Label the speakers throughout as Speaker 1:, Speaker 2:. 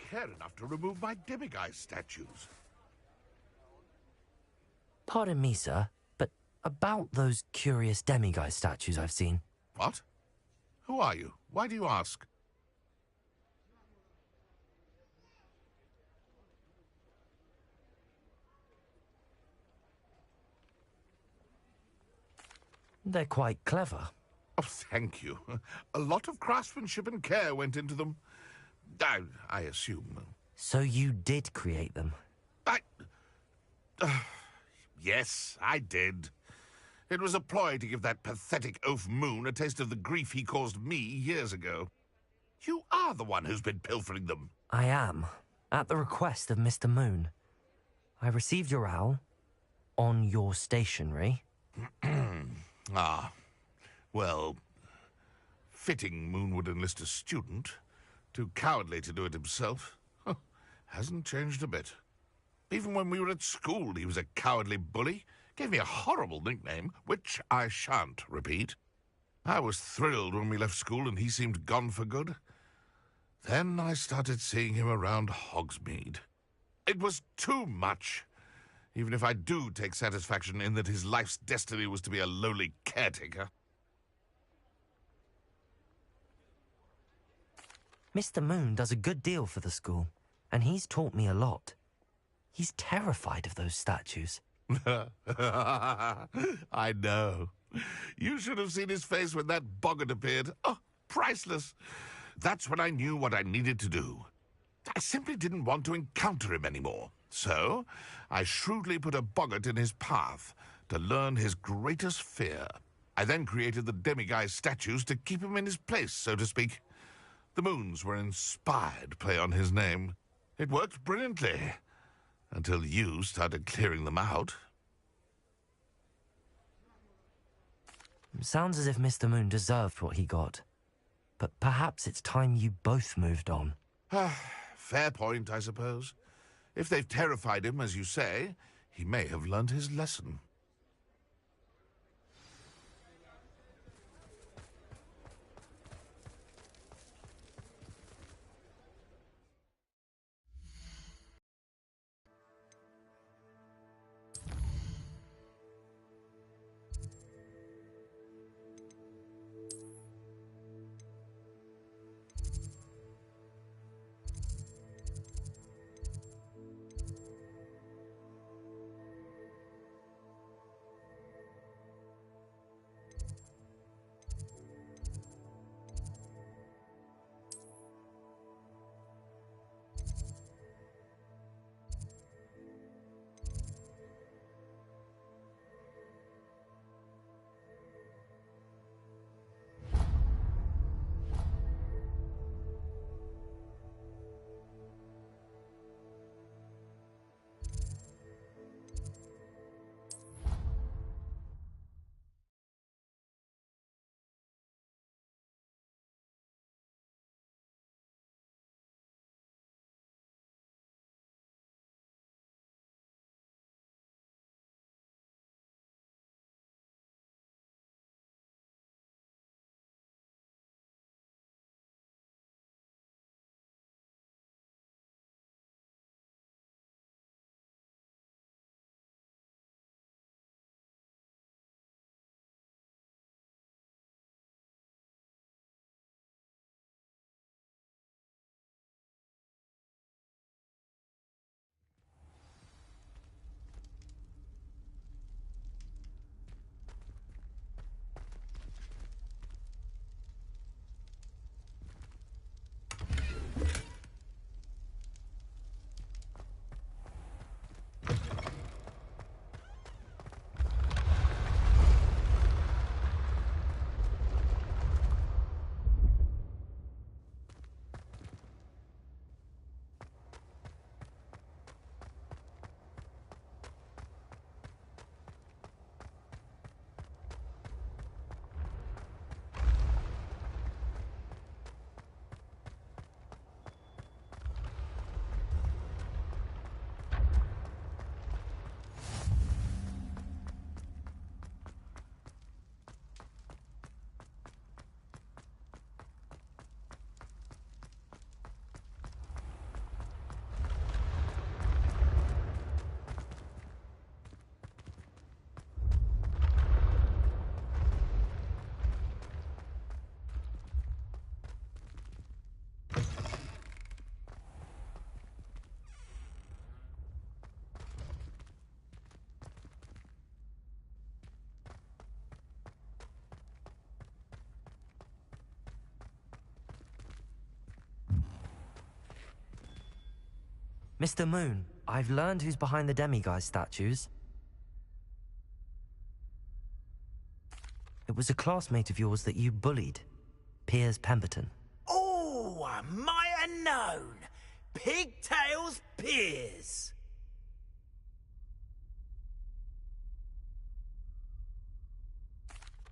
Speaker 1: care enough to remove my demiguise statues.
Speaker 2: Pardon me, sir, but about those curious demiguise statues I've seen.
Speaker 1: What? Who are you? Why do you ask?
Speaker 2: They're quite clever.
Speaker 1: Oh, thank you. A lot of craftsmanship and care went into them. I assume.
Speaker 2: So you did create them?
Speaker 1: Yes, I did. It was a ploy to give that pathetic oaf Moon a taste of the grief he caused me years ago. You are the one who's been pilfering them.
Speaker 2: I am, at the request of Mr. Moon. I received your owl on your stationery.
Speaker 1: Ah, well, fitting Moon would enlist a student. Too cowardly to do it himself. Hasn't changed a bit. Even when we were at school, he was a cowardly bully. Gave me a horrible nickname, which I shan't repeat. I was thrilled when we left school and he seemed gone for good. Then I started seeing him around Hogsmeade. It was too much. Even if I do take satisfaction in that his life's destiny was to be a lowly caretaker.
Speaker 2: Mr. Moon does a good deal for the school, and he's taught me a lot. He's terrified of those statues.
Speaker 1: I know. You should have seen his face when that boggart appeared. Oh, priceless. That's when I knew what I needed to do. I simply didn't want to encounter him anymore. So, I shrewdly put a boggart in his path to learn his greatest fear. I then created the demiguise statues to keep him in his place, so to speak. The Moons were inspired play on his name. It worked brilliantly. Until you started clearing them out.
Speaker 2: Sounds as if Mr. Moon deserved what he got. But perhaps it's time you both moved on.
Speaker 1: Fair point, I suppose. If they've terrified him, as you say, he may have learned his lesson.
Speaker 2: Mr. Moon, I've learned who's behind the demiguise statues. It was a classmate of yours that you bullied, Piers Pemberton.
Speaker 3: Oh, I might have known. Pigtails Piers.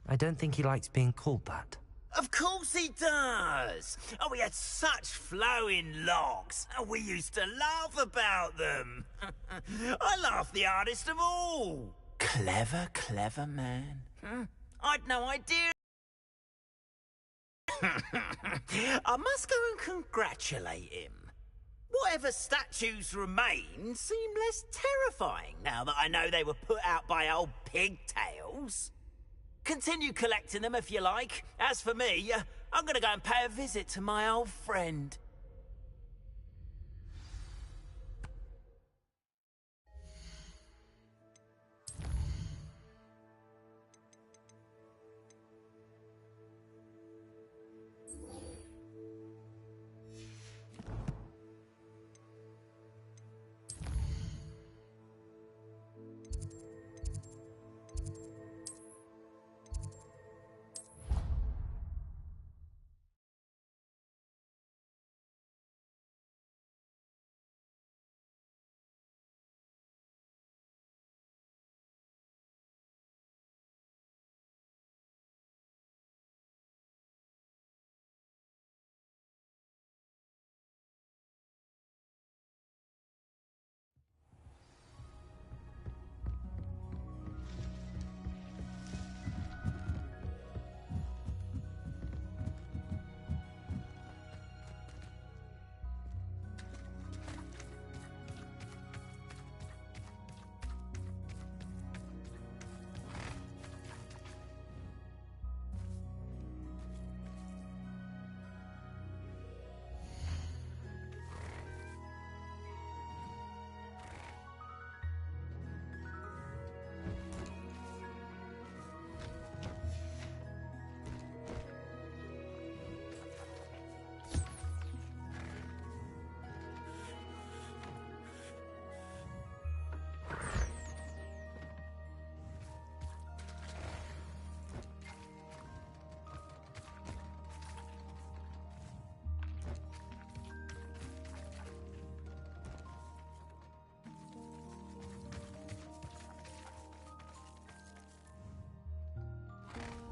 Speaker 2: I don't think he likes being called that.
Speaker 3: Of course he does. Oh, we had such flowing locks. Oh, we used to laugh about them. I laughed the hardest of all. Clever, clever man. I'd no idea. I must go and congratulate him. Whatever statues remain seem less terrifying now that I know they were put out by old pigtails. Continue collecting them if you like. As for me, I'm gonna go and pay a visit to my old friend.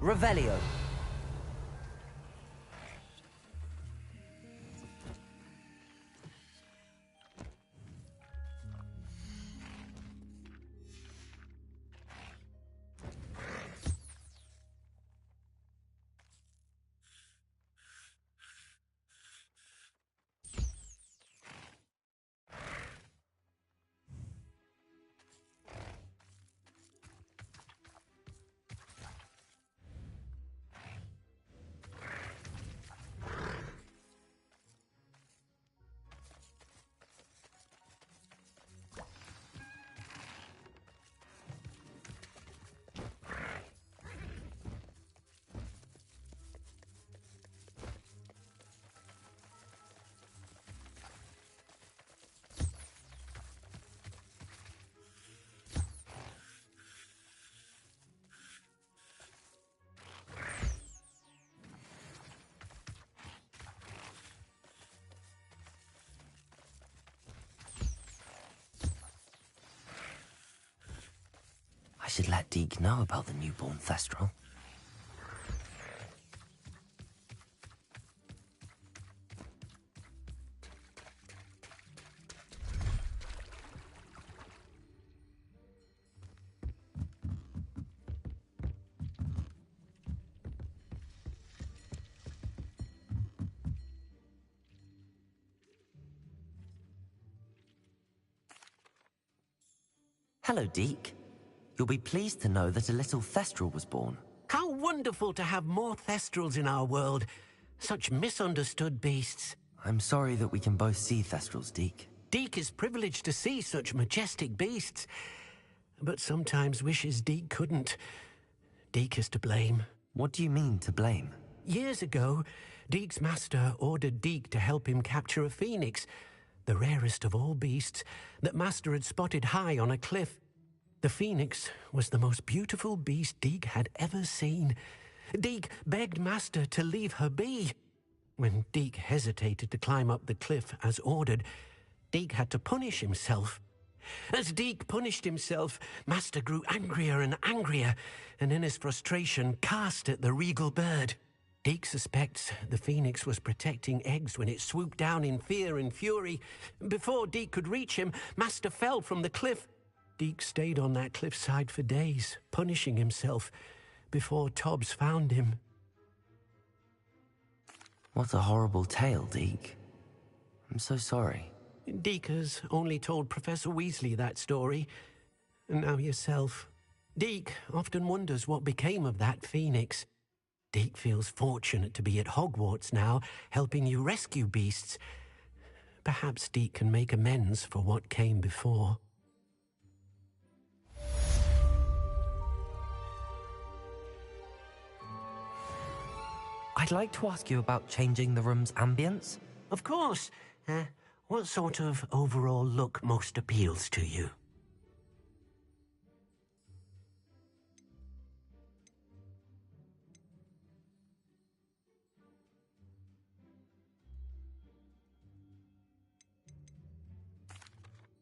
Speaker 2: Revelio. I should let Deke know about the newborn Thestral. Hello, Deke. You'll be pleased to know that a little Thestral was born.
Speaker 4: How wonderful to have more Thestrals in our world. Such misunderstood beasts.
Speaker 2: I'm sorry that we can both see Thestrals, Deke.
Speaker 4: Deke is privileged to see such majestic beasts, but sometimes wishes Deke couldn't. Deke is to blame.
Speaker 2: What do you mean, to blame?
Speaker 4: Years ago, Deke's master ordered Deke to help him capture a phoenix, the rarest of all beasts that Master had spotted high on a cliff. The phoenix was the most beautiful beast Deke had ever seen. Deke begged Master to leave her be. When Deke hesitated to climb up the cliff as ordered, Deke had to punish himself. As Deke punished himself, Master grew angrier and angrier, and in his frustration cast at the regal bird. Deke suspects the phoenix was protecting eggs when it swooped down in fear and fury. Before Deke could reach him, Master fell from the cliff. Deke stayed on that cliffside for days, punishing himself, before Tobbs found him.
Speaker 2: What a horrible tale, Deke. I'm so sorry.
Speaker 4: Deke has only told Professor Weasley that story, and now yourself. Deke often wonders what became of that phoenix. Deke feels fortunate to be at Hogwarts now, helping you rescue beasts. Perhaps Deke can make amends for what came before.
Speaker 2: I'd like to ask you about changing the room's ambience.
Speaker 4: Of course. What sort of overall look most appeals to you?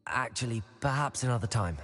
Speaker 2: Actually, perhaps another time.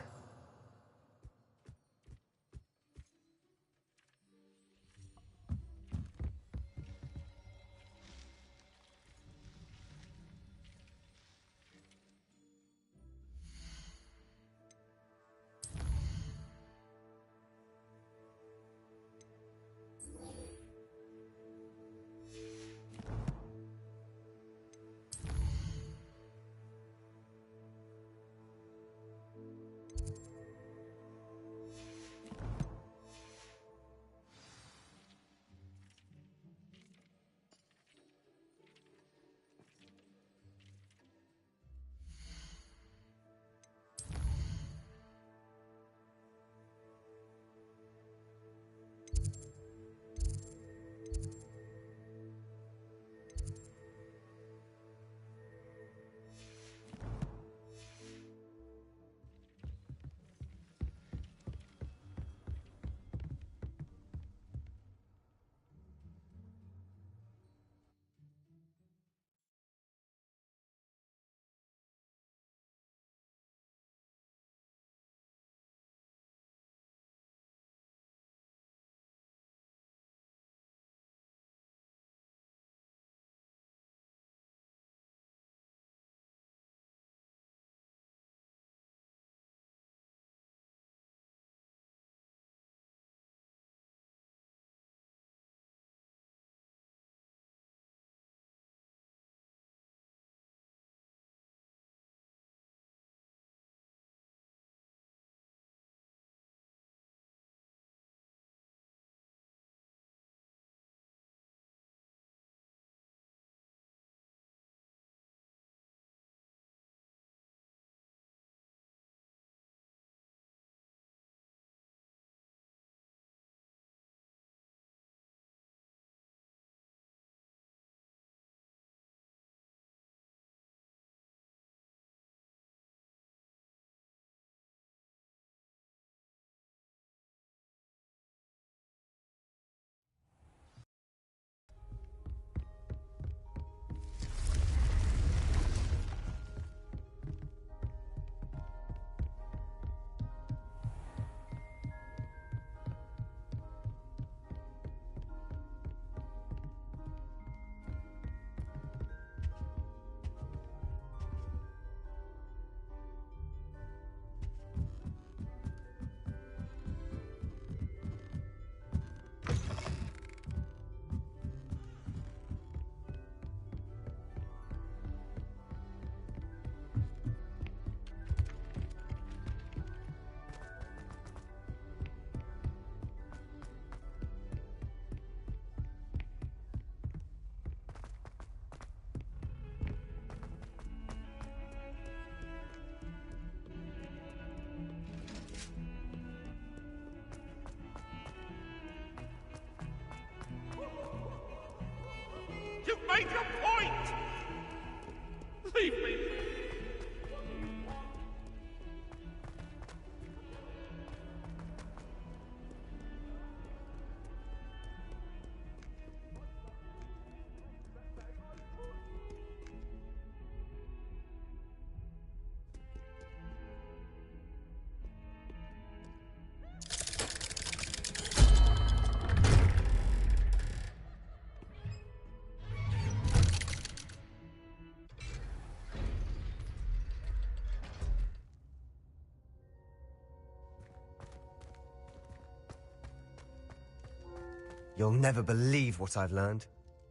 Speaker 5: You'll never believe what I've learned.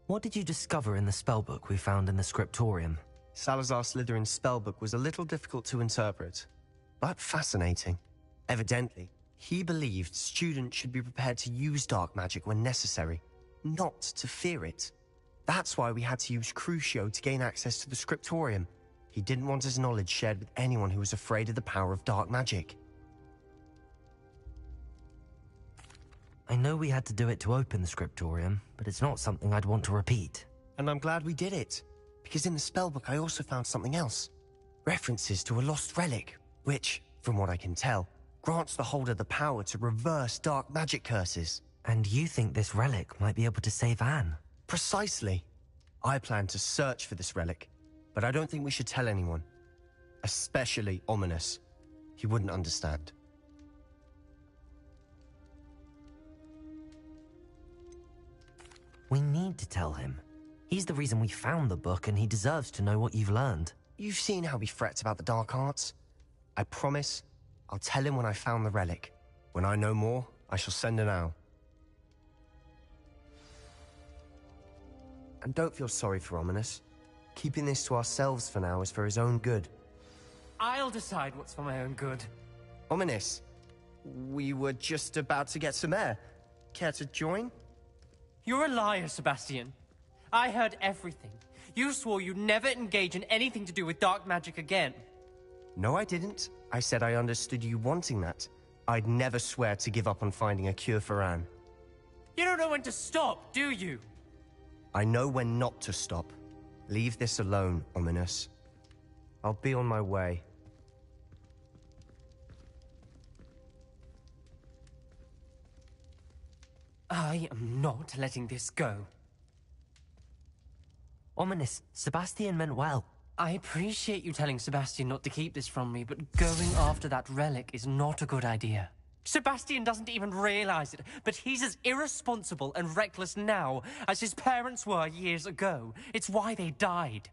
Speaker 2: What did you discover in the spellbook we found in the scriptorium?
Speaker 5: Salazar Slytherin's spellbook was a little difficult to interpret, but fascinating. Evidently, he believed students should be prepared to use dark magic when necessary, not to fear it. That's why we had to use Crucio to gain access to the scriptorium. He didn't want his knowledge shared with anyone who was afraid of the power of dark magic.
Speaker 2: I know we had to do it to open the scriptorium, but it's not something I'd want to repeat.
Speaker 5: And I'm glad we did it, because in the spellbook I also found something else. References to a lost relic, which, from what I can tell, grants the holder the power to reverse dark magic curses.
Speaker 2: And you think this relic might be able to save Anne?
Speaker 5: Precisely. I plan to search for this relic, but I don't think we should tell anyone. Especially Ominous. He wouldn't understand.
Speaker 2: We need to tell him. He's the reason we found the book, and he deserves to know what you've learned.
Speaker 5: You've seen how he frets about the dark arts. I promise I'll tell him when I found the relic. When I know more, I shall send an owl. And don't feel sorry for Ominous. Keeping this to ourselves for now is for his own good.
Speaker 6: I'll decide what's for my own good.
Speaker 5: Ominous, we were just about to get some air. Care to join?
Speaker 6: You're a liar, Sebastian. I heard everything. You swore you'd never engage in anything to do with dark magic again.
Speaker 5: No, I didn't. I said I understood you wanting that. I'd never swear to give up on finding a cure for Anne.
Speaker 6: You don't know when to stop, do you?
Speaker 5: I know when not to stop. Leave this alone, Ominous. I'll be on my way.
Speaker 6: I am not letting this go.
Speaker 2: Ominous, Sebastian meant well.
Speaker 6: I appreciate you telling Sebastian not to keep this from me, but going after that relic is not a good idea. Sebastian doesn't even realize it, but he's as irresponsible and reckless now as his parents were years ago. It's why they died.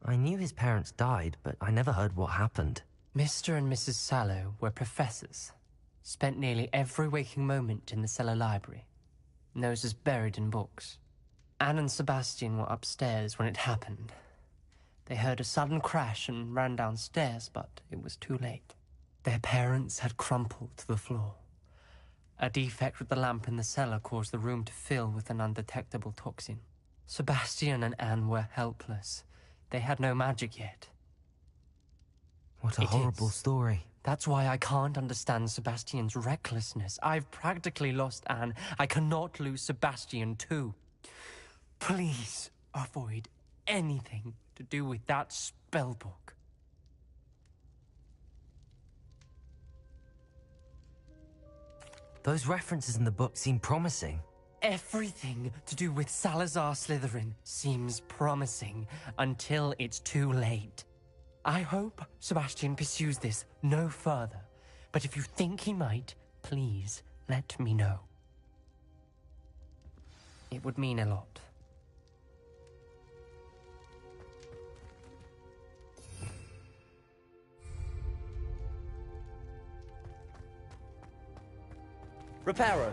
Speaker 2: I knew his parents died, but I never heard what happened.
Speaker 6: Mr. and Mrs. Sallow were professors. Spent nearly every waking moment in the cellar library. Noses buried in books. Anne and Sebastian were upstairs when it happened. They heard a sudden crash and ran downstairs, but it was too late. Their parents had crumpled to the floor. A defect with the lamp in the cellar caused the room to fill with an undetectable toxin. Sebastian and Anne were helpless. They had no magic yet.
Speaker 2: What a horrible story.
Speaker 6: That's why I can't understand Sebastian's recklessness. I've practically lost Anne. I cannot lose Sebastian too. Please avoid anything to do with that spellbook.
Speaker 2: Those references in the book seem promising.
Speaker 6: Everything to do with Salazar Slytherin seems promising until it's too late. I hope Sebastian pursues this no further, but if you think he might, please let me know. It would mean a lot.
Speaker 7: Reparo.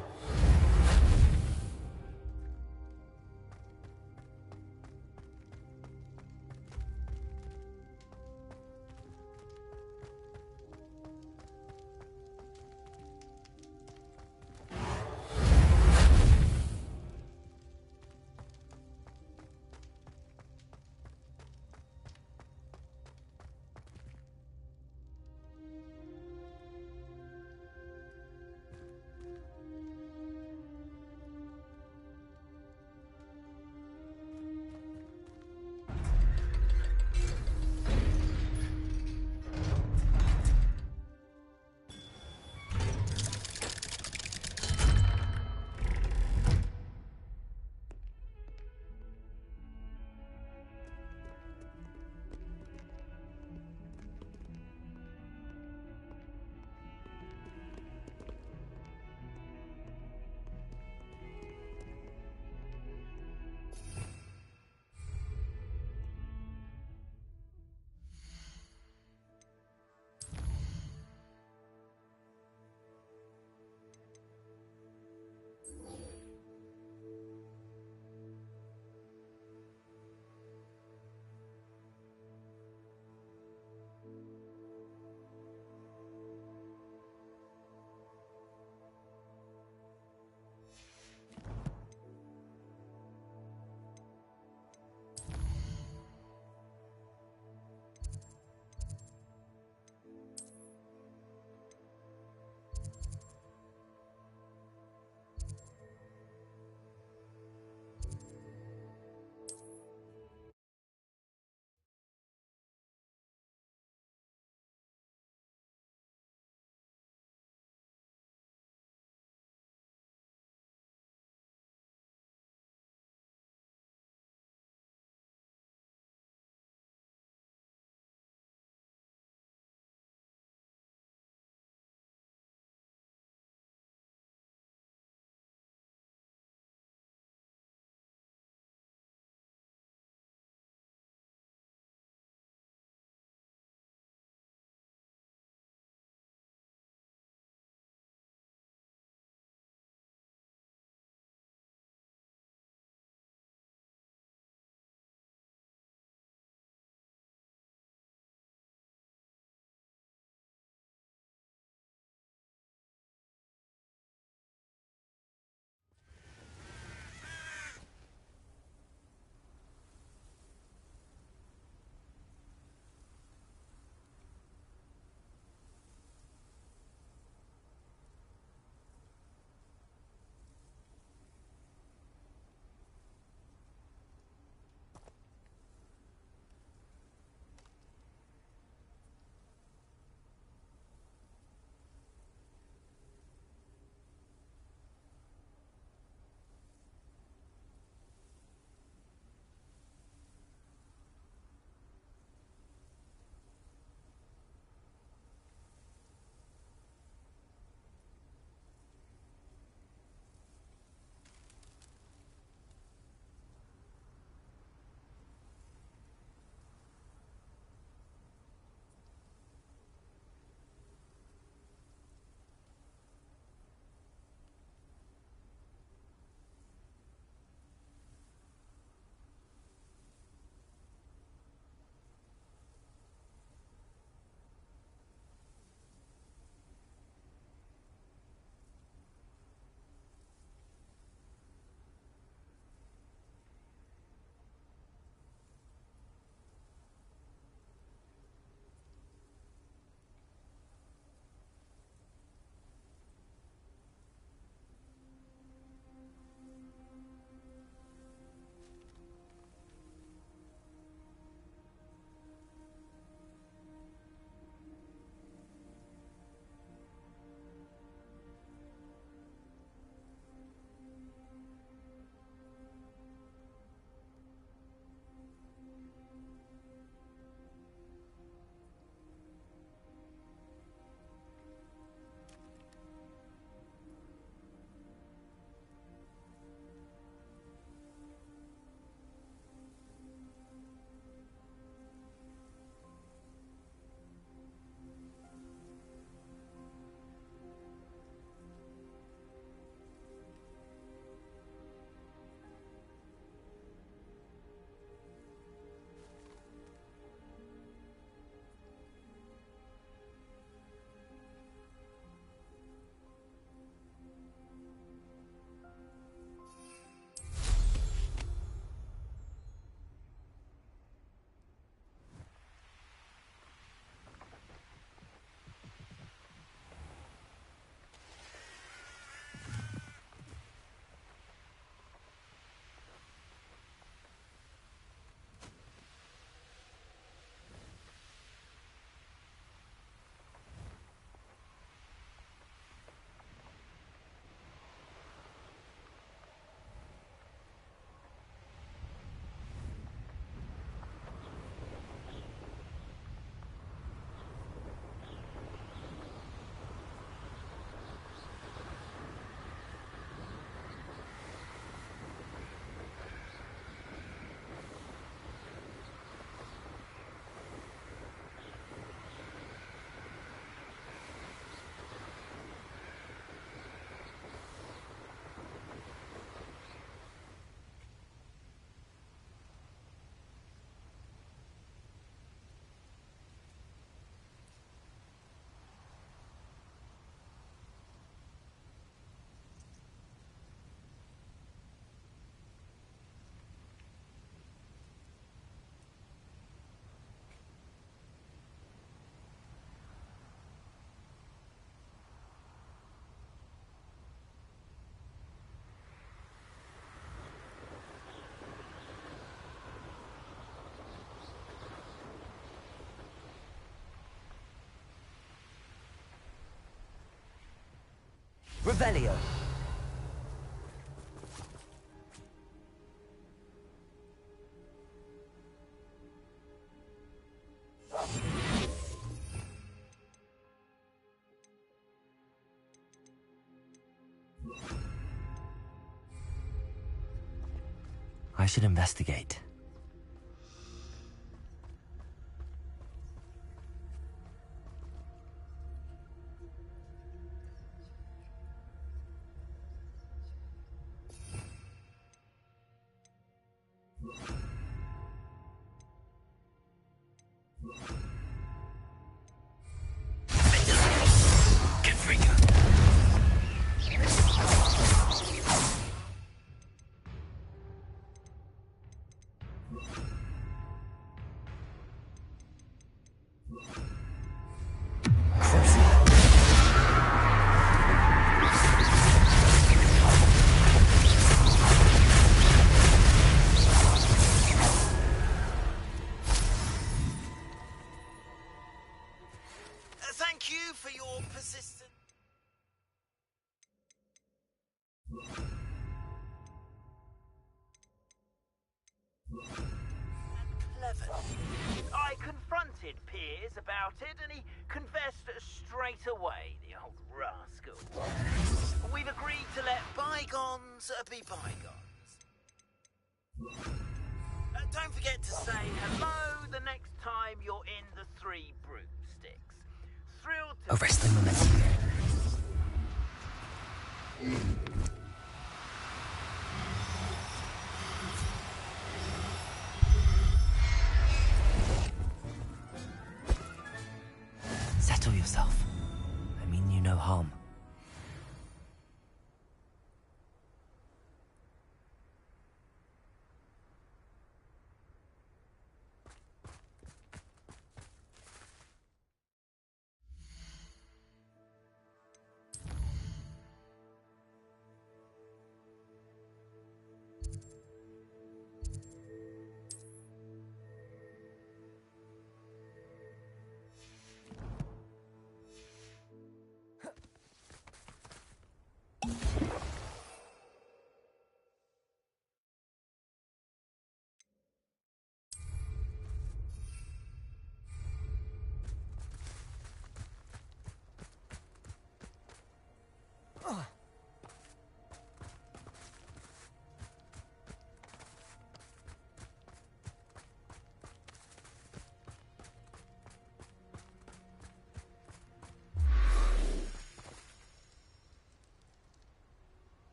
Speaker 2: Revelio. I should investigate.
Speaker 3: Thank you for your persistence. Clever. I confronted Piers about it, and he confessed straight away, the old rascal. We've agreed to let bygones be bygones. Don't forget to say hello the next time you're in the Three Broomsticks. Thrilled to...
Speaker 2: A wrestling momentum. Settle yourself. I mean you no harm.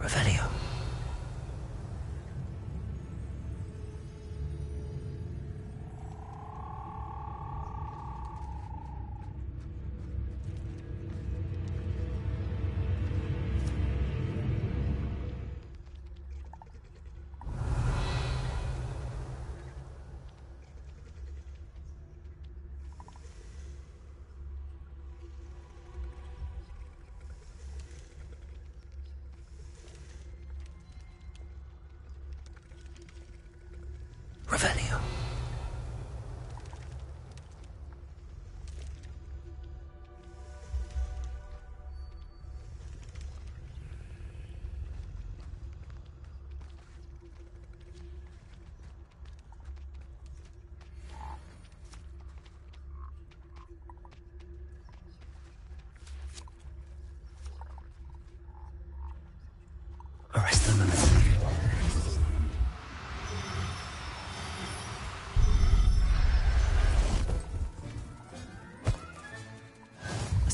Speaker 2: Revelio. Revelio.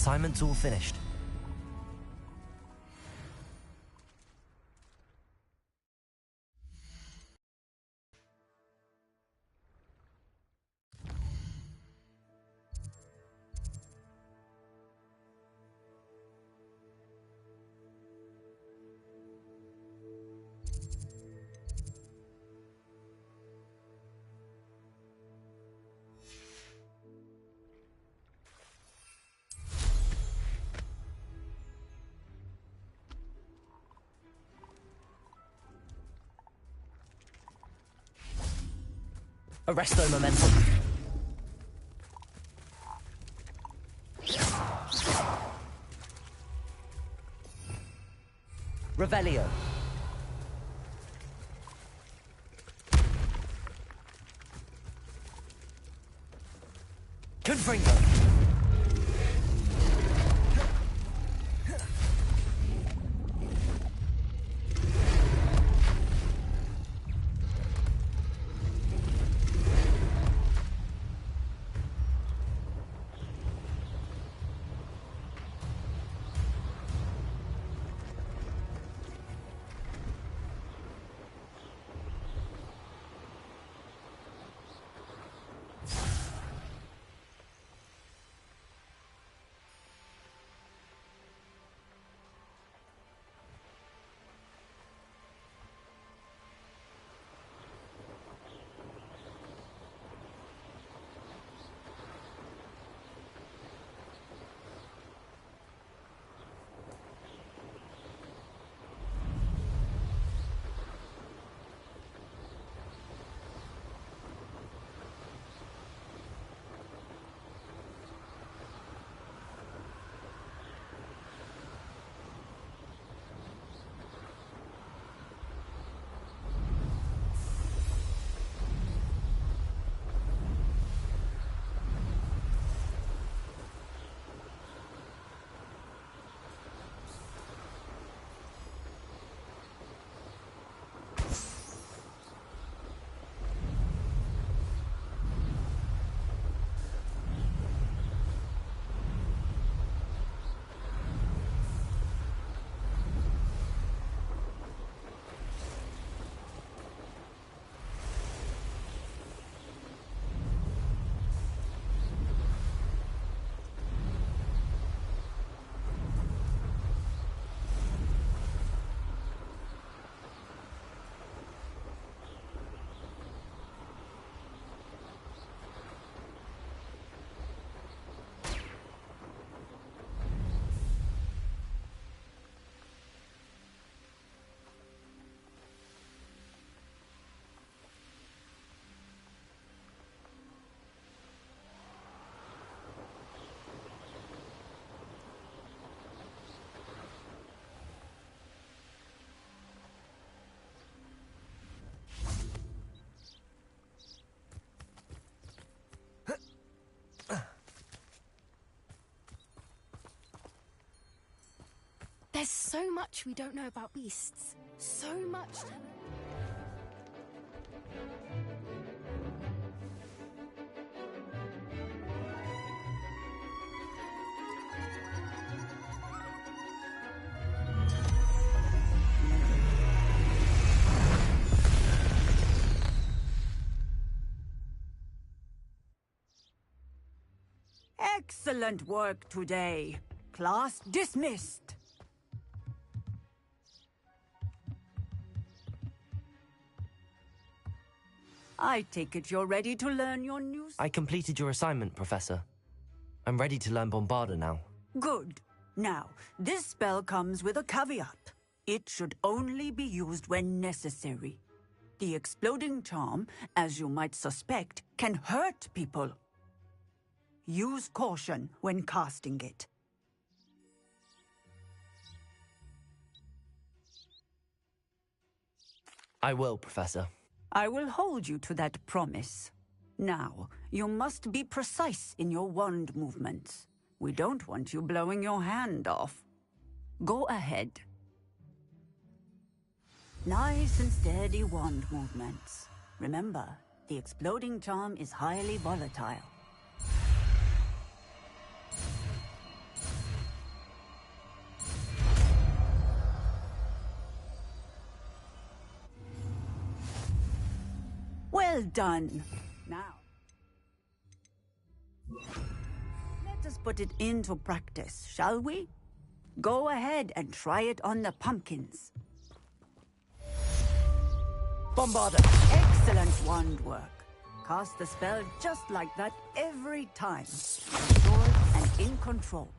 Speaker 2: assignment's all finished. Arresto momentum. Revelio. Confringo.
Speaker 8: There's so much we don't know about beasts. So much to learn.
Speaker 9: Excellent work today. Class dismissed. I take it you're ready to learn your new...
Speaker 2: I completed your assignment, Professor. I'm ready to learn Bombarda now.
Speaker 9: Good. Now, this spell comes with a caveat. It should only be used when necessary. The exploding charm, as you might suspect, can hurt people. Use caution when casting it.
Speaker 2: I will, Professor.
Speaker 9: I will hold you to that promise. Now, you must be precise in your wand movements. We don't want you blowing your hand off. Go ahead. Nice and steady wand movements. Remember, the exploding charm is highly volatile. Well done. Now, let us put it into practice, shall we? Go ahead and try it on the pumpkins.
Speaker 7: Bombarda!
Speaker 9: Excellent wand work. Cast the spell just like that every time. Assured and in control.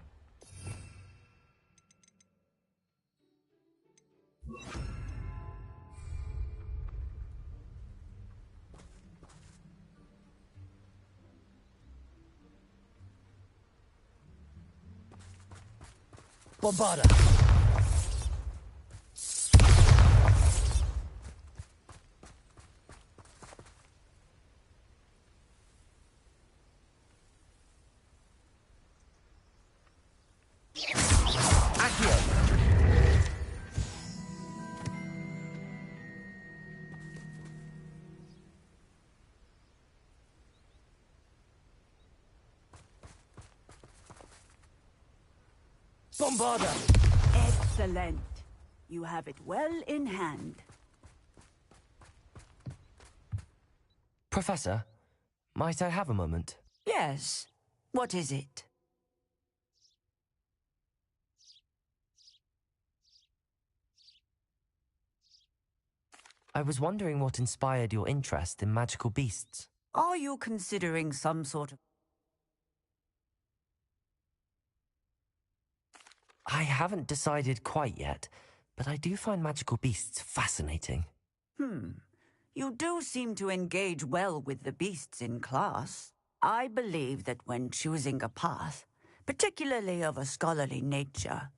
Speaker 7: Bombarda! Bombarda!
Speaker 9: Excellent. You have it well in hand.
Speaker 2: Professor, might I have a moment?
Speaker 9: Yes. What is it?
Speaker 2: I was wondering what inspired your interest in magical beasts.
Speaker 9: Are you considering some sort of...
Speaker 2: I haven't decided quite yet, but I do find magical beasts fascinating.
Speaker 9: You do seem to engage well with the beasts in class. I believe that when choosing a path, particularly of a scholarly nature,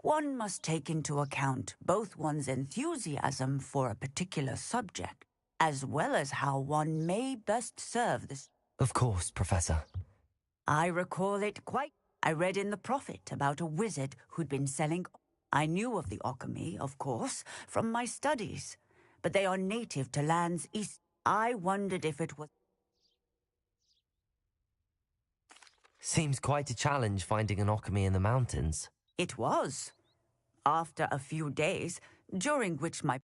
Speaker 9: one must take into account both one's enthusiasm for a particular subject, as well as how one may best serve this.
Speaker 2: Of course, Professor.
Speaker 9: I recall it quite. I read in the Prophet about a wizard who'd been selling. I knew of the alchemy, of course, from my studies, but they are native to lands east. I wondered if it was...
Speaker 2: Seems quite a challenge finding an alchemy in the mountains.
Speaker 9: It was. After a few days, during which my...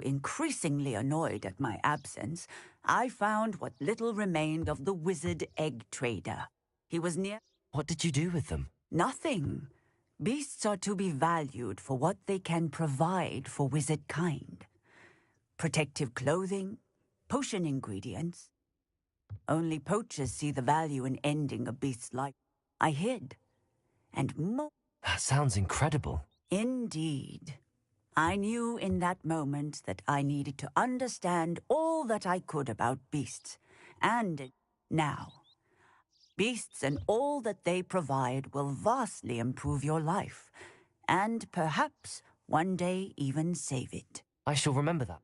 Speaker 9: increasingly annoyed at my absence, I found what little remained of the wizard egg trader. He was near...
Speaker 2: What did you do with them?
Speaker 9: Nothing. Beasts are to be valued for what they can provide for wizard kind. Protective clothing, potion ingredients. Only poachers see the value in ending a beast's life. I hid. And more...
Speaker 2: That sounds incredible.
Speaker 9: Indeed. I knew in that moment that I needed to understand all that I could about beasts. And now, beasts and all that they provide will vastly improve your life, and perhaps one day even save it.
Speaker 2: I shall remember that.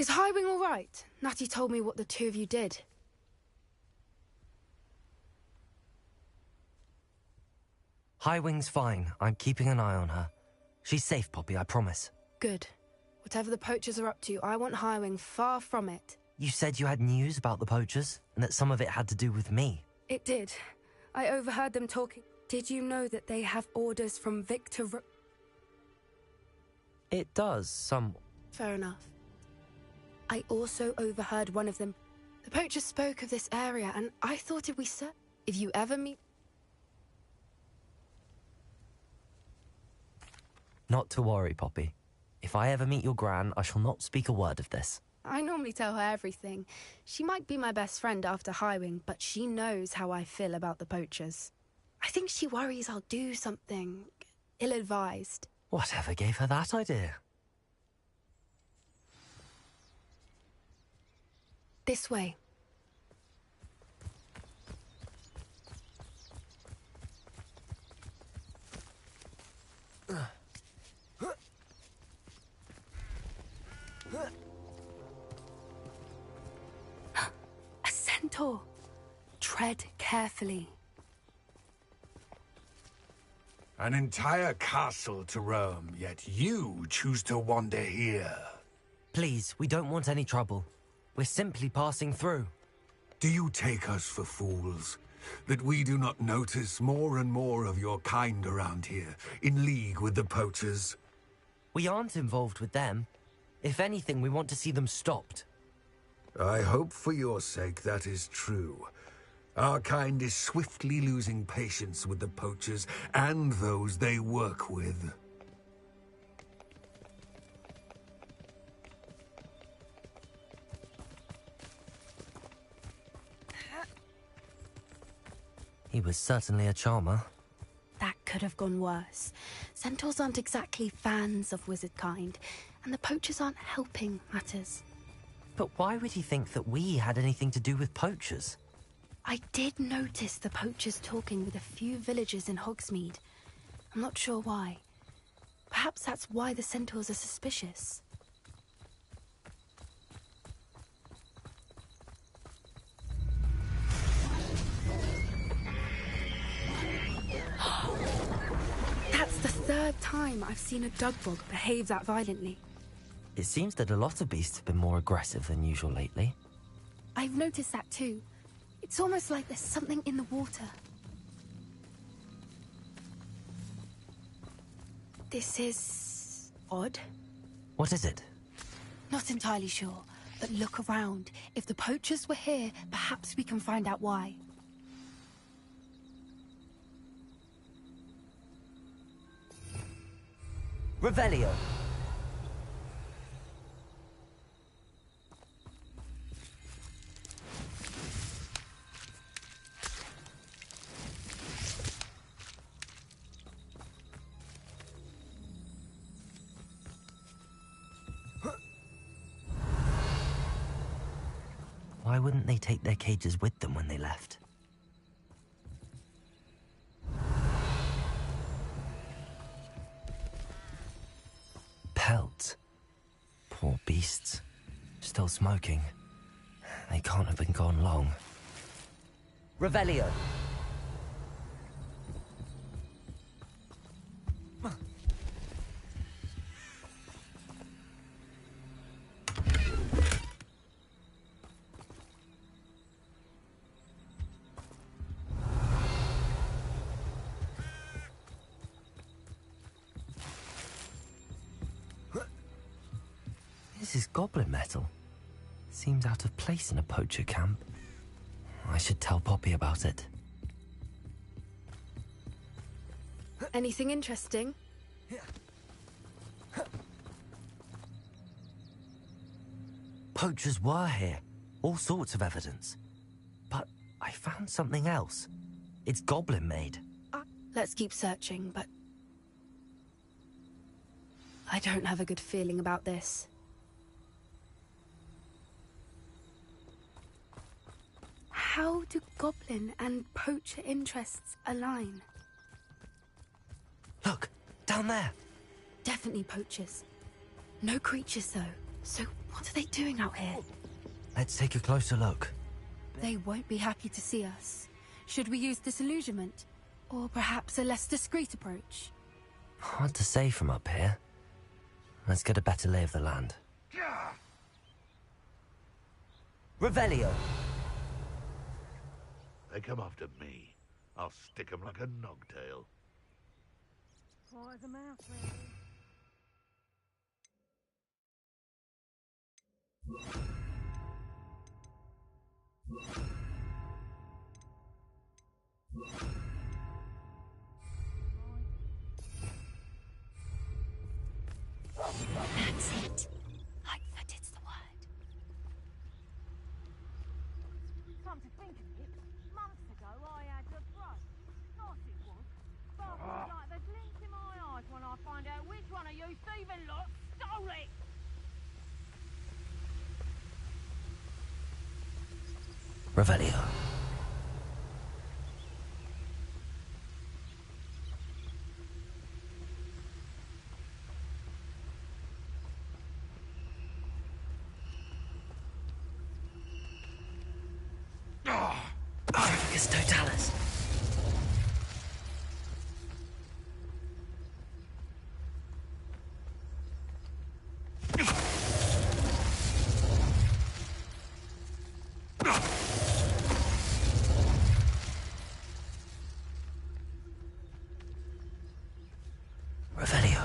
Speaker 8: Is Highwing all right? Natty told me what the two of you did.
Speaker 2: Highwing's fine. I'm keeping an eye on her. She's safe, Poppy, I promise.
Speaker 8: Good. Whatever the poachers are up to, I want Highwing far from it.
Speaker 2: You said you had news about the poachers, and that some of it had to do with me.
Speaker 8: It did. I overheard them talking. Did you know that they have orders from Victor
Speaker 2: It does, some...
Speaker 8: Fair enough. I also overheard one of them. The poachers spoke of this area, and I thought if you ever meet...
Speaker 2: Not to worry, Poppy. If I ever meet your Gran, I shall not speak a word of this.
Speaker 8: I normally tell her everything. She might be my best friend after Highwing, but she knows how I feel about the poachers. I think she worries I'll do something ill-advised.
Speaker 2: Whatever gave her that idea?
Speaker 8: This way. A centaur. Tread carefully.
Speaker 10: An entire castle to roam, yet you choose to wander here.
Speaker 2: Please, we don't want any trouble. We're simply passing through.
Speaker 10: Do you take us for fools? That we do not notice more and more of your kind around here, in league with the poachers?
Speaker 2: We aren't involved with them. If anything, we want to see them stopped.
Speaker 10: I hope for your sake that is true. Our kind is swiftly losing patience with the poachers and those they work with.
Speaker 2: He was certainly a charmer.
Speaker 8: That could have gone worse. Centaurs aren't exactly fans of wizard kind, and the poachers aren't helping matters.
Speaker 2: But why would he think that we had anything to do with poachers?
Speaker 8: I did notice the poachers talking with a few villagers in Hogsmeade. I'm not sure why. Perhaps that's why the centaurs are suspicious. That's the third time I've seen a dugbog behave that violently.
Speaker 2: It seems that a lot of beasts have been more aggressive than usual lately.
Speaker 8: I've noticed that too. It's almost like there's something in the water. This is odd.
Speaker 2: What is it?
Speaker 8: Not entirely sure, but look around. If the poachers were here, perhaps we can find out why.
Speaker 2: Revelio. Why wouldn't they take their cages with them when they left? Pelts. Poor beasts. Still smoking. They can't have been gone long. Revelio. This is goblin metal. Seems out of place in a poacher camp. I should tell Poppy about it.
Speaker 8: Anything interesting?
Speaker 2: Poachers were here. All sorts of evidence. But I found something else. It's goblin made.
Speaker 8: Let's keep searching, but I don't have a good feeling about this. How do goblin and poacher interests align?
Speaker 2: Look, down there.
Speaker 8: Definitely poachers. No creatures, though. So What are they doing out here?
Speaker 2: Let's take a closer look.
Speaker 8: They won't be happy to see us. Should we use disillusionment? Or perhaps a less discreet approach?
Speaker 2: Hard to say from up here. Let's get a better lay of the land. Revelio!
Speaker 1: They come after me. I'll stick 'em like a nogtail.
Speaker 11: Try them out, really.
Speaker 8: That's it. Lightfooted's the word.
Speaker 11: Come to think of it, months ago I had a brush. Nice it was. But it was like the glint in my eyes when I find out which one of you thieving lot stole it.
Speaker 2: Revelio. Arcus Totalis. Revelio.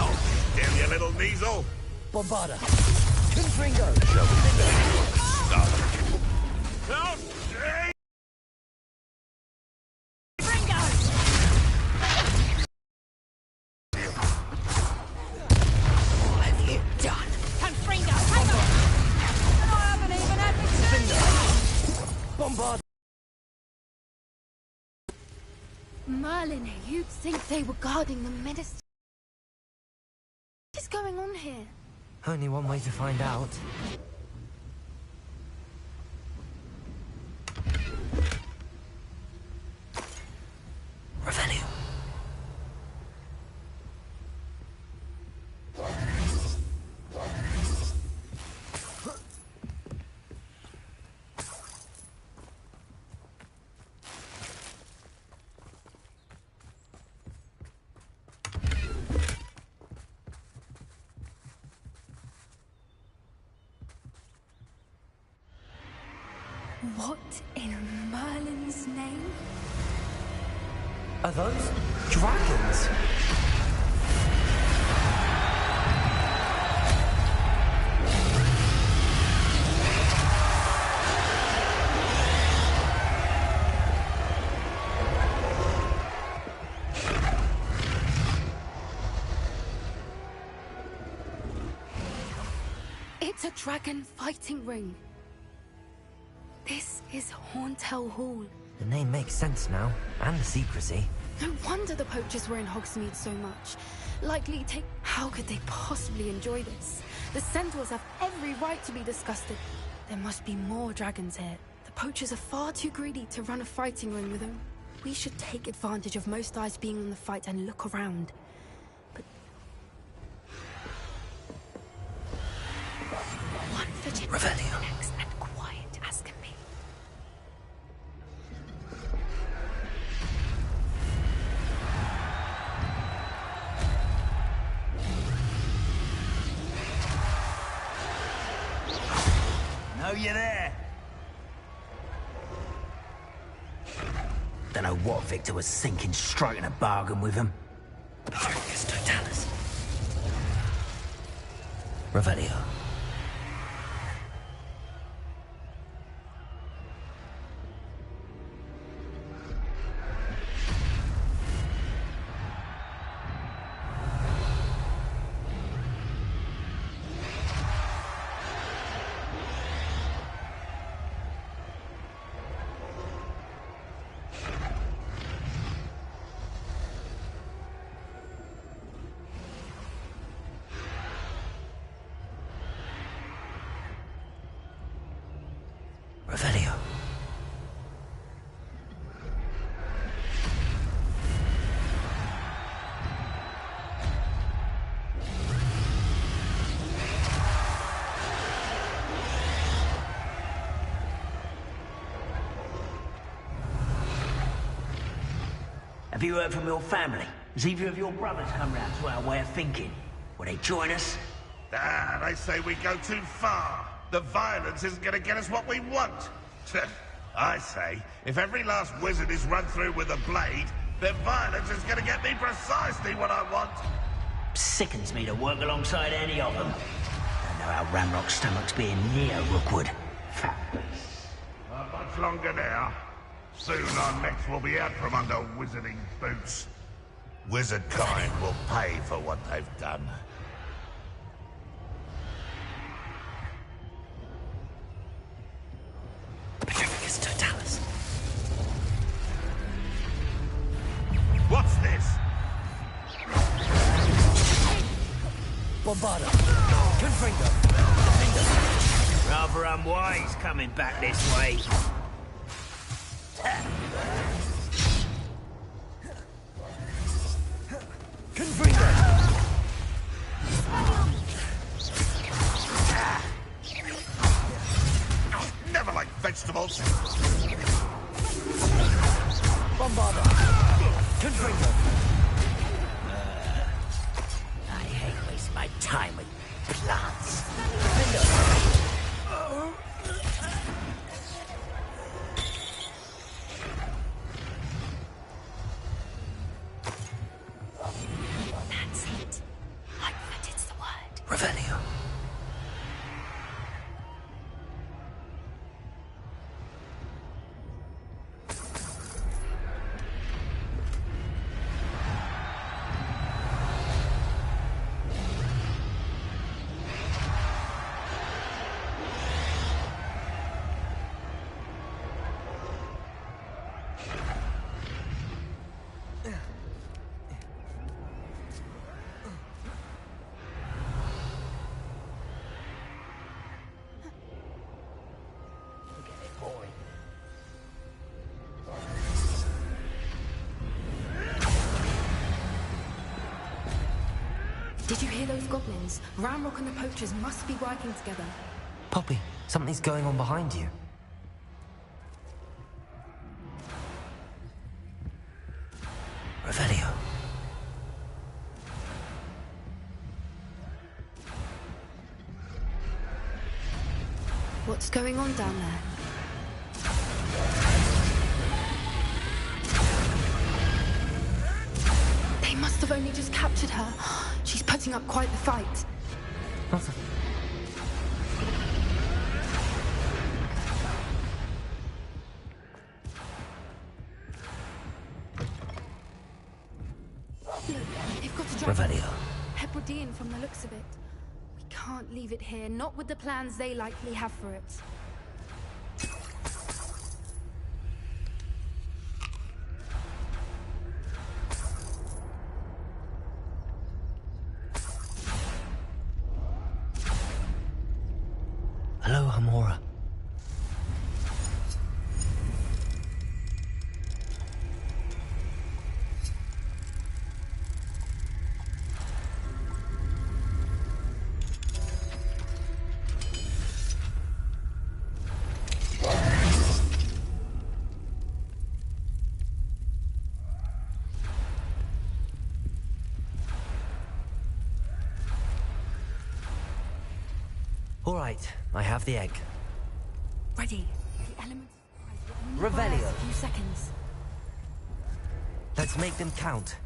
Speaker 1: Oh, damn you little weasel!
Speaker 7: Bombarda. Confringo.
Speaker 1: Stop. No! Hey!
Speaker 11: What have you done? Confringo, hang on! And I haven't even had the chance.
Speaker 7: Bombarda.
Speaker 8: Merlin, you'd think they were guarding the minister. What is going on here?
Speaker 2: Only one way to find out. Revelio.
Speaker 8: What in Merlin's name?
Speaker 2: Are those dragons?
Speaker 8: It's a dragon fighting ring. This is Hauntel Hall.
Speaker 2: The name makes sense now, and the secrecy.
Speaker 8: No wonder the poachers were in Hogsmeade so much. Likely take... How could they possibly enjoy this? The centaurs have every right to be disgusted. There must be more dragons here. The poachers are far too greedy to run a fighting ring with them. We should take advantage of most eyes being on the fight and look around. But... one fidget
Speaker 2: Revelio.
Speaker 8: next and quiet as can be.
Speaker 3: Know you there?
Speaker 2: Dunno
Speaker 3: what Victor was thinking, striking a bargain with him.
Speaker 2: Perfectus totalis. Revelio. Revelio.
Speaker 3: Have you heard from your family? Has either of your brothers come round to our way of thinking? Will they join us?
Speaker 1: Ah, they say we go too far. The violence isn't going to get us what we want. I say, if every last wizard is run through with a blade, then violence is going to get me precisely what I want.
Speaker 3: Sickens me to work alongside any of them. Don't know how Ramrock's stomach's being near Rookwood.
Speaker 1: Not much longer now. Soon our necks will be out from under wizarding boots. Wizard kind will pay for what they've done.
Speaker 2: Perfectus totalis.
Speaker 1: What's this?
Speaker 7: Bombarda. Confringo.
Speaker 3: Rather unwise coming back this way.
Speaker 7: Confringo.
Speaker 1: Never like vegetables.
Speaker 7: Bombarda. Confringo.
Speaker 3: I hate wasting my time with plants.
Speaker 8: That's it. Like that it's the word.
Speaker 2: Revelio.
Speaker 8: Did you hear those goblins? Ramrock and the poachers must be working together.
Speaker 2: Poppy, something's going on behind you. Revelio.
Speaker 8: What's going on down there? They must have only just captured her. She's putting up quite the fight.
Speaker 2: What the...
Speaker 8: Look, they've got a dragon.
Speaker 2: Revelio.
Speaker 8: Hebridean from the looks of it. We can't leave it here, not with the plans they likely have for it.
Speaker 2: Hello, Hamora. All right, I have the egg.
Speaker 8: Ready. The elements.
Speaker 2: Revelio.
Speaker 8: A few seconds.
Speaker 2: Let's make them count.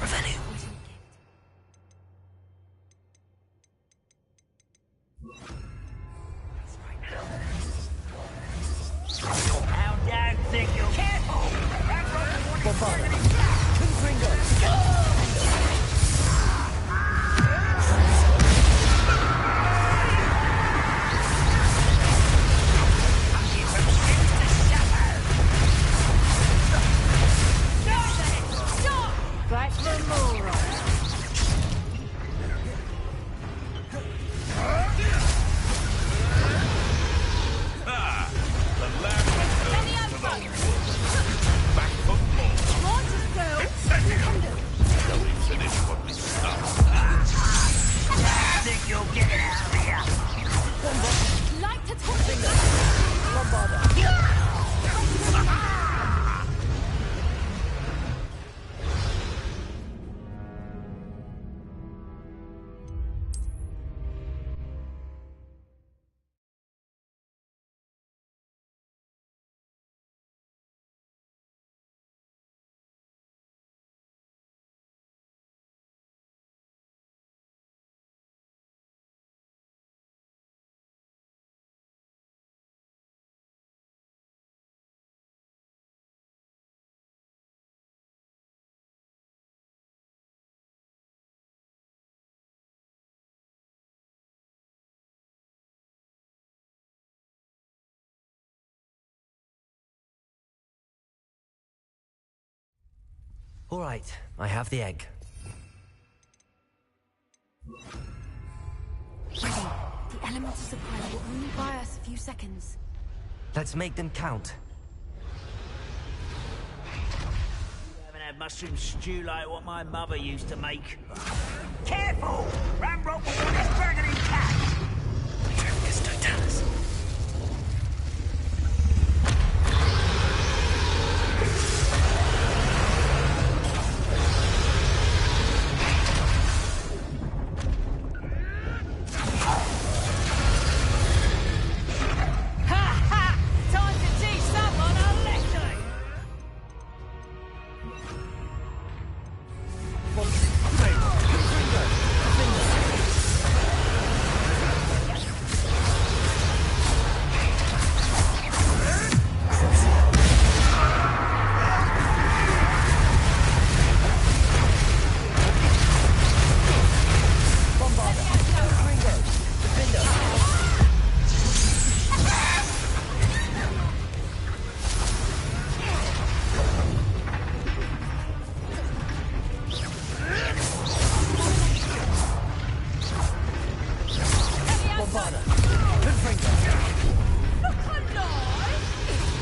Speaker 2: Revenue.
Speaker 3: How down think you're careful!
Speaker 7: Bombarda. Confringo.
Speaker 11: Back for more.
Speaker 1: Back for more.
Speaker 11: Monsters
Speaker 1: Shall we finish what we started?
Speaker 3: I think you'll get it out of here!
Speaker 8: Like to touch it.
Speaker 7: Bombarda.
Speaker 2: All right, I have the egg.
Speaker 8: Ready. The elemental supply will only buy us a few seconds.
Speaker 2: Let's make them count.
Speaker 3: You haven't had mushroom stew like what my mother used to make. Careful! Ramrock will want his burgundy cat!
Speaker 2: Tremendous totalis.
Speaker 11: Ha ha! Time to teach someone a lesson!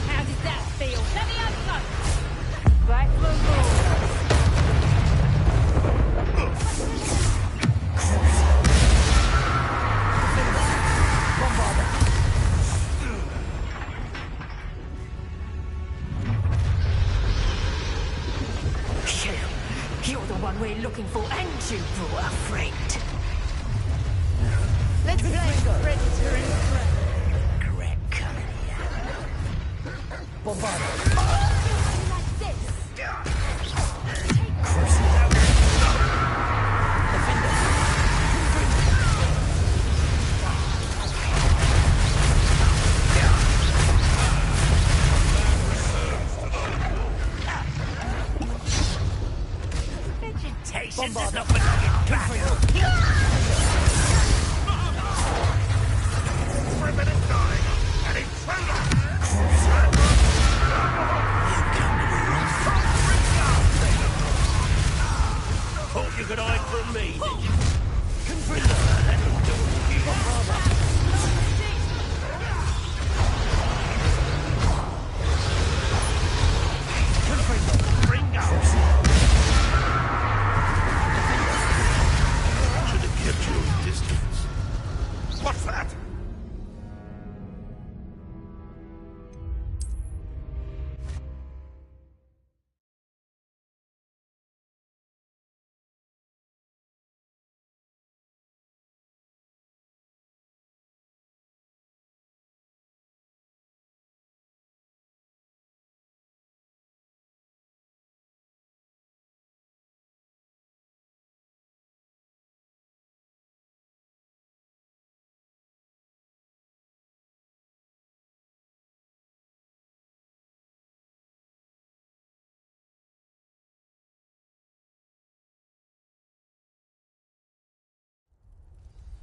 Speaker 11: How did that feel? Let me have some! Back for more!
Speaker 12: You're the one we're looking for, and you brought a friend.
Speaker 11: Let's play Predator and Prey.
Speaker 3: Regret coming here.
Speaker 8: Like this.
Speaker 3: Vegetation does not belong in battle.
Speaker 1: An intruder!
Speaker 3: Thought you could hide from me, did you?
Speaker 1: Should have kept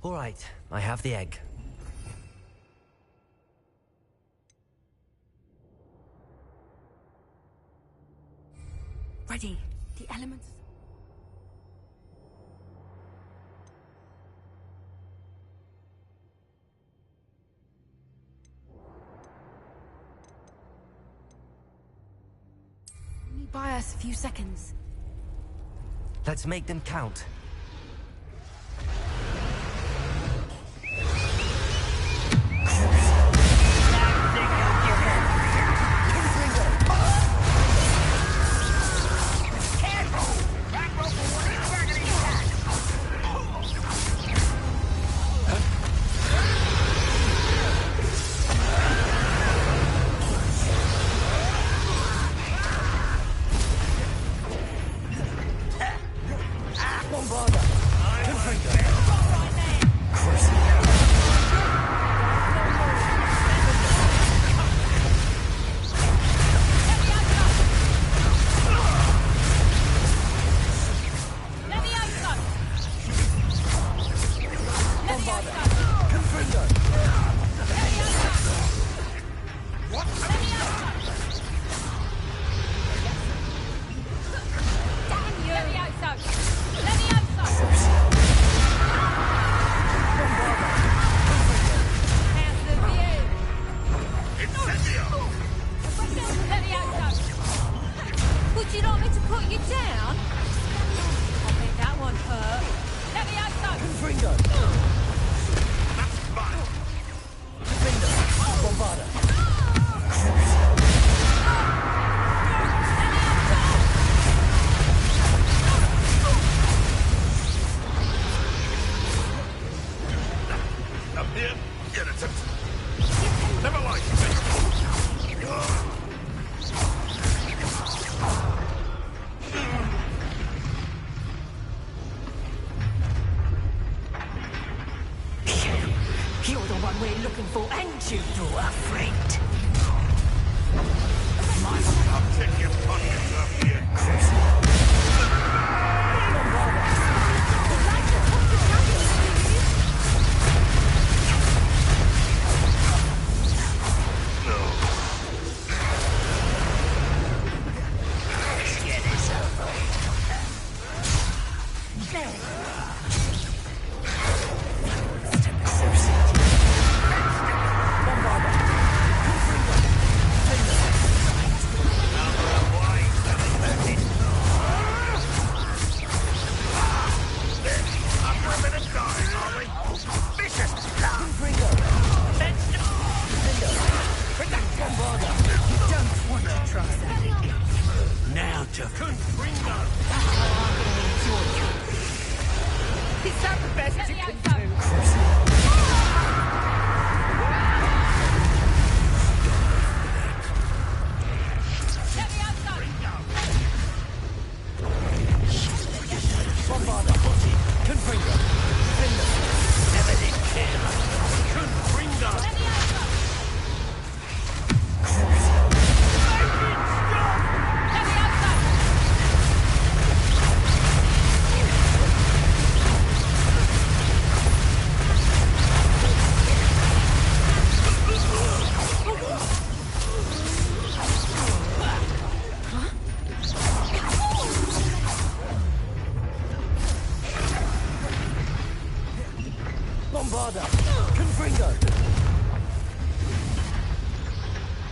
Speaker 2: All right, I have the egg.
Speaker 8: Ready. The elements. Only buy us a few seconds.
Speaker 2: Let's make them count.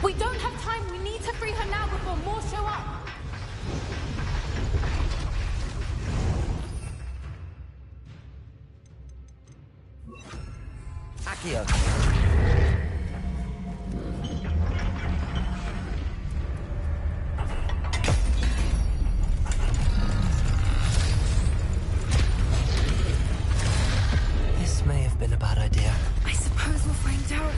Speaker 8: We don't have time. We need to free her now before more show up.
Speaker 2: Accio. This may have been a bad idea.
Speaker 8: I suppose we'll find out.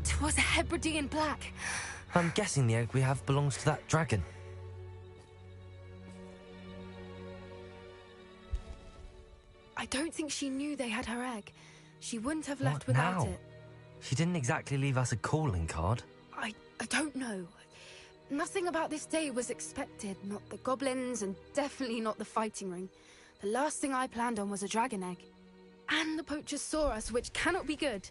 Speaker 8: It was a Hebridean black.
Speaker 2: I'm guessing the egg we have belongs to that dragon.
Speaker 8: I don't think she knew they had her egg. She wouldn't have left
Speaker 2: What
Speaker 8: without
Speaker 2: now?
Speaker 8: it.
Speaker 2: She didn't exactly leave us a calling card.
Speaker 8: I don't know. Nothing about this day was expected. Not the goblins, and definitely not the fighting ring. The last thing I planned on was a dragon egg. And the poachers saw us, which cannot be good.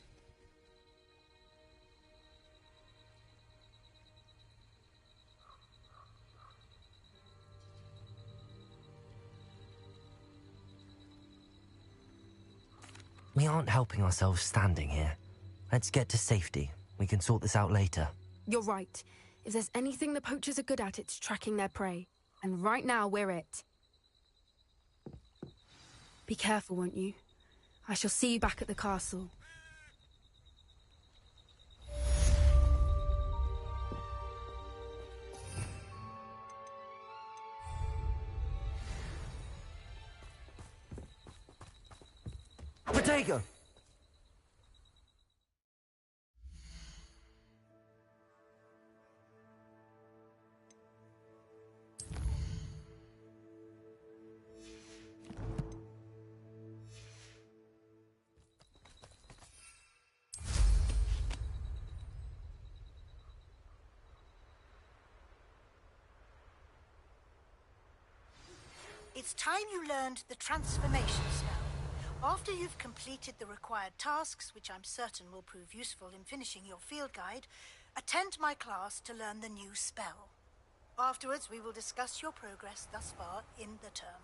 Speaker 2: We aren't helping ourselves standing here. Let's get to safety. We can sort this out later.
Speaker 8: You're right. If there's anything the poachers are good at, it's tracking their prey. And right now, we're it. Be careful, won't you? I shall see you back at the castle.
Speaker 2: Protego!
Speaker 13: It's time you learned the transformation spell. After you've completed the required tasks, which I'm certain will prove useful in finishing your field guide, attend my class to learn the new spell. Afterwards, we will discuss your progress thus far in the term.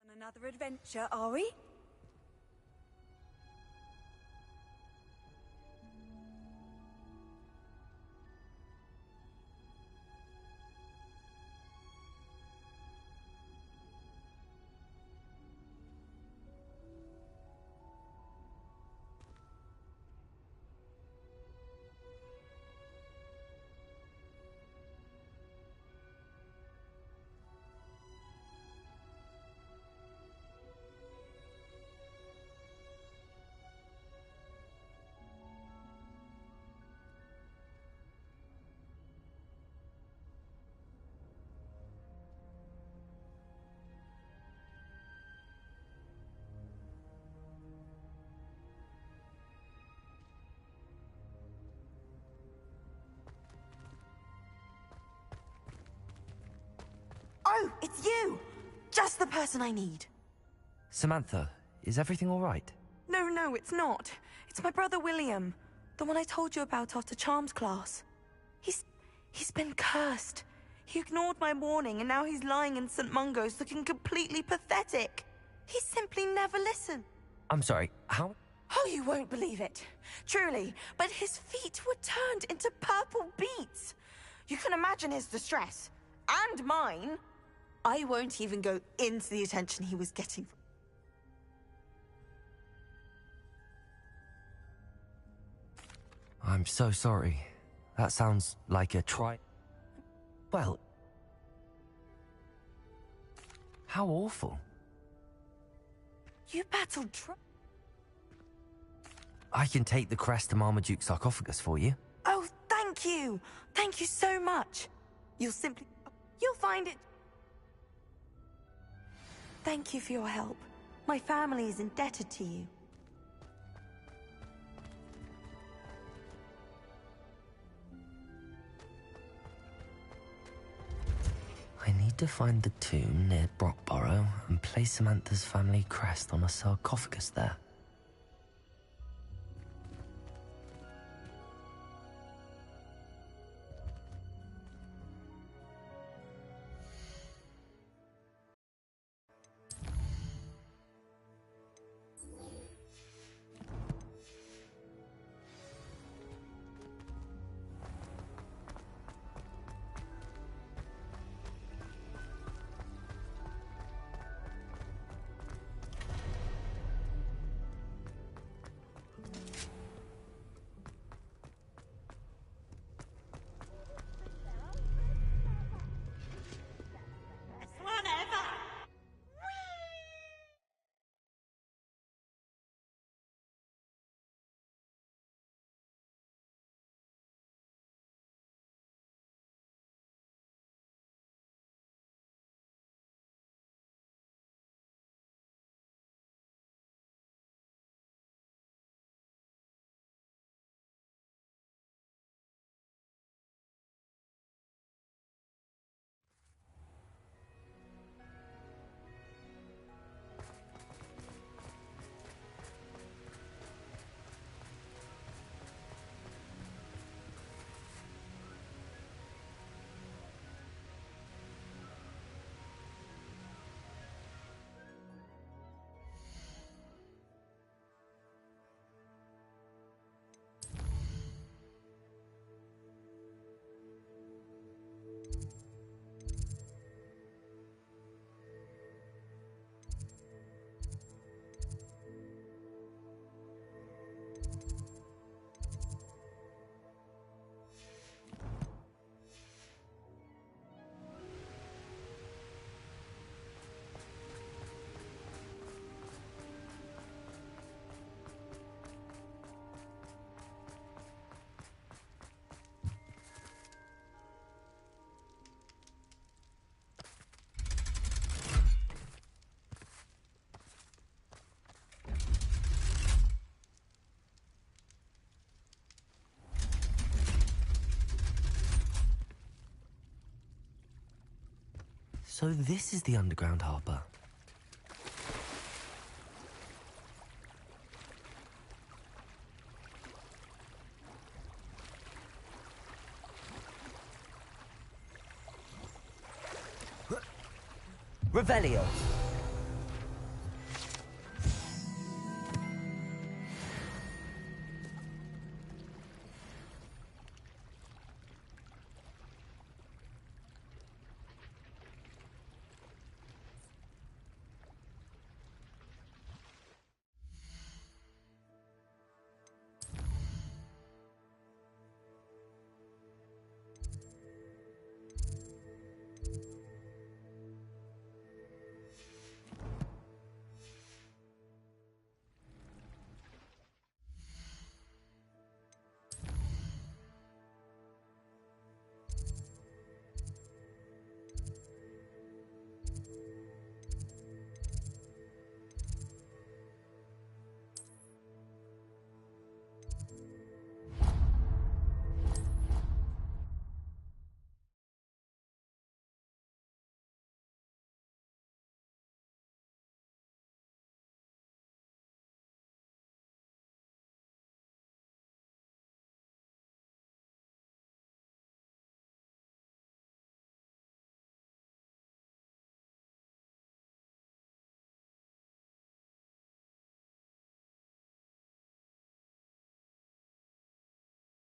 Speaker 9: On another adventure, are we?
Speaker 14: Oh, it's you! Just the person I need.
Speaker 2: Samantha, is everything all right?
Speaker 14: No, it's not. It's my brother William. The one I told you about after Charms class. He's been cursed. He ignored my warning and now he's lying in St. Mungo's looking completely pathetic. He simply never listened.
Speaker 2: I'm sorry, how?
Speaker 14: Oh, you won't believe it. Truly, but his feet were turned into purple beets. You can imagine his distress. And mine. I won't even go into the attention he was getting.
Speaker 2: I'm so sorry. That sounds like a Well... How awful.
Speaker 14: You battled
Speaker 2: I can take the crest to Marmaduke's sarcophagus for you.
Speaker 14: Oh, thank you! Thank you so much. You'll find it... Thank you for your help. My family is indebted to you.
Speaker 2: I need to find the tomb near Brockborough and place Samantha's family crest on a sarcophagus there. So this is the underground harbour.
Speaker 15: Revelio.